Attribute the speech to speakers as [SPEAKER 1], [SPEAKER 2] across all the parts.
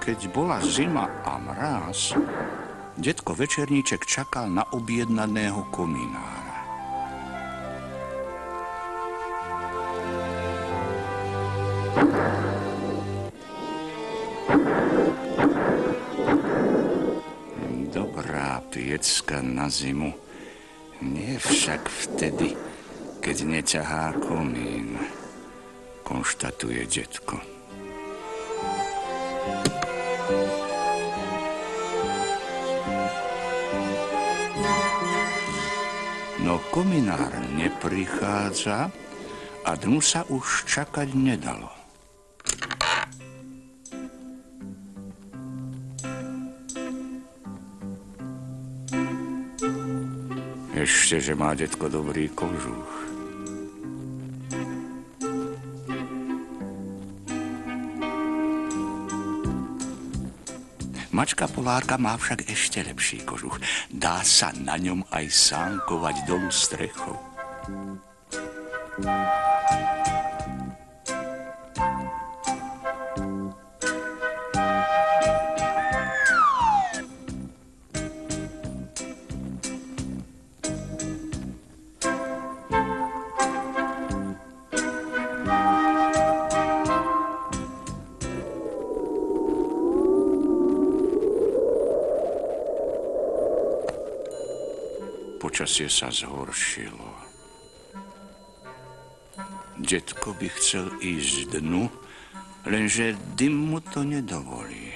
[SPEAKER 1] Keď bola zima a mráz, detko Večerníček čakal na objednaného kominára. Dobrá piecka na zimu, nie však vtedy, keď neťahá komín, konštatuje detko. No kominár neprichádza a dnu sa už čakať nedalo. Ešte, že má detko dobrý kožuch. Mačka Polárka má však ešte lepší kožuch. Dá sa na ňom aj sánkovať dolu strechou. Počasie sa zhoršilo. Detko by chcel ísť dnu, lenže dym mu to nedovolí.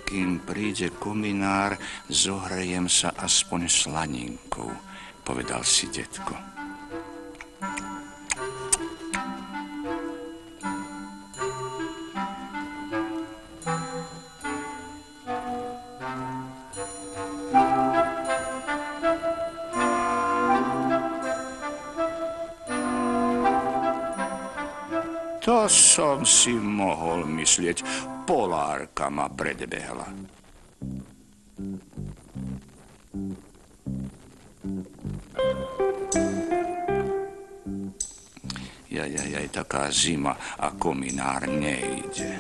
[SPEAKER 1] Kým príde kominár, zohrejem sa aspoň slaninkou, povedal si detko. To som si mohol myslieť. Polárka ma predbehla. Jaj, taká zima a kominár nejde.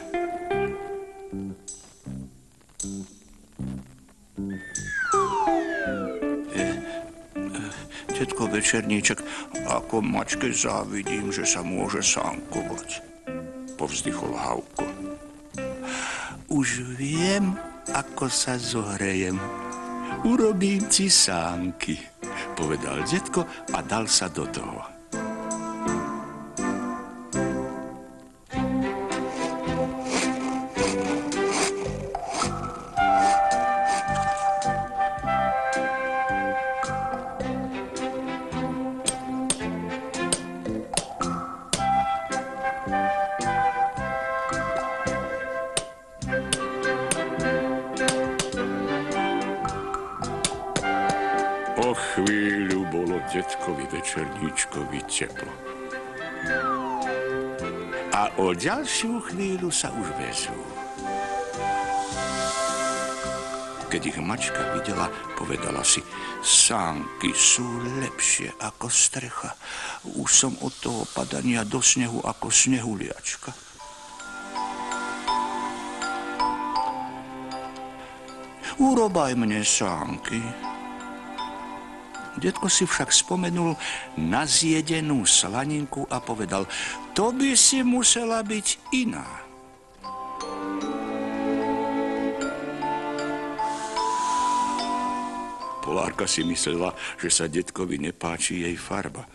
[SPEAKER 1] Detko Večerníček, ako mačke závidím, že sa môže sánkovať, povzdychol Havko. Už viem, ako sa zohrejem. Urobím ti sánky, povedal detko a dal sa do toho. O chvíľu bolo detkovi Večerníčkovi teplo. A o ďalšiu chvíľu sa už vezú. Keď ich mačka videla, povedala si, sánky sú lepšie ako strecha. Už som od toho padania do snehu ako snehuliačka. Urobaj mne sánky. Detko si však spomenul na zjedenú slaninku a povedal, to by si musela byť iná. Polárka si myslela, že sa detkovi nepáči jej farba.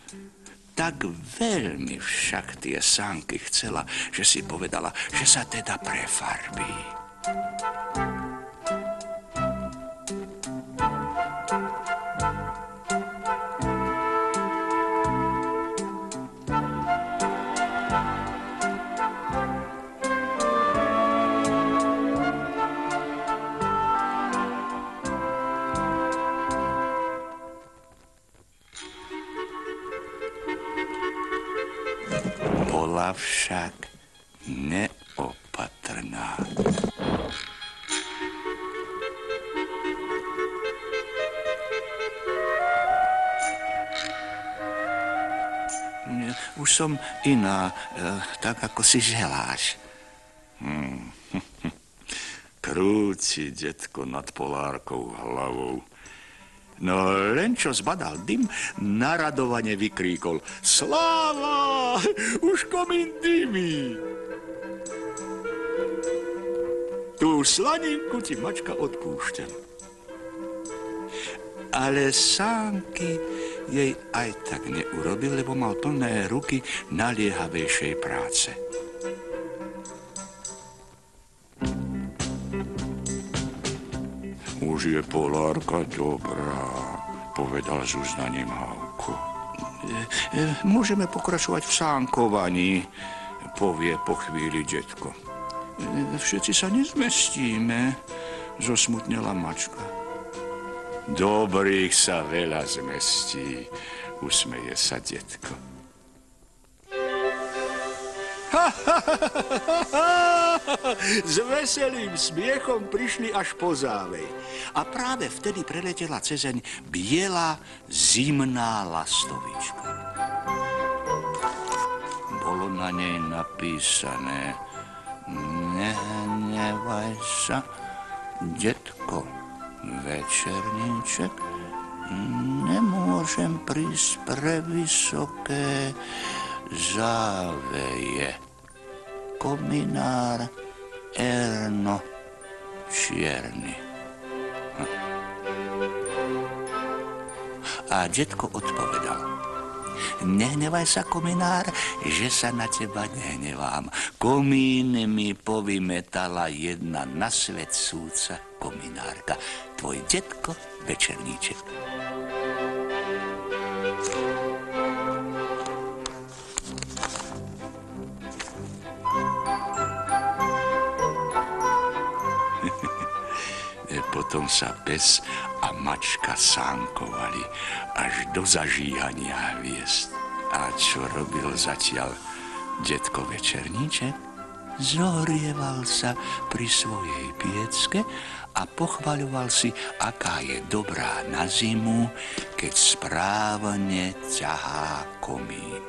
[SPEAKER 1] Tak veľmi však tie sánky chcela, že si povedala, že sa teda prefarbí. Bola však neopatrná. Už som iná, tak ako si želáš. Krúti detko nad polárkou hlavou. No len čo zbadal dym, naradovane vykríkol: Sláva! Už komín dymí! Tú slaninku ti mačka odpúšťa. Ale sánky jej aj tak neurobil, lebo mal plné ruky naliehavejšej práce. Už je polárka dobrá, povedal s uznaním Hávko. Môžeme pokračovať v sánkovaní, povie po chvíli detko. Všetci sa nezmestíme, zosmutnela mačka. Dobrých sa veľa zmestí, usmeje sa detko. S veselým smiechom prišli až po závej. A práve vtedy preletela cezeň biela zimná lastovička. Bolo na nej napísané: Nehnevaj sa, detko, večerníček, nemôžem prísť pre vysoké záveje. Kominár Erno Čierny. A detko odpovedal: Nehnevaj sa, kominár, že sa na teba nehnevám. Komín mi povymetala jedna na svet súca kominárka. Tvoj detko Večerníček. Potom sa pes a mačka sánkovali až do zažíhania hviezd. A čo robil zatiaľ detko Večerníček? Zohrieval sa pri svojej piecke a pochvaľoval si, aká je dobrá na zimu, keď správne ťahá komín.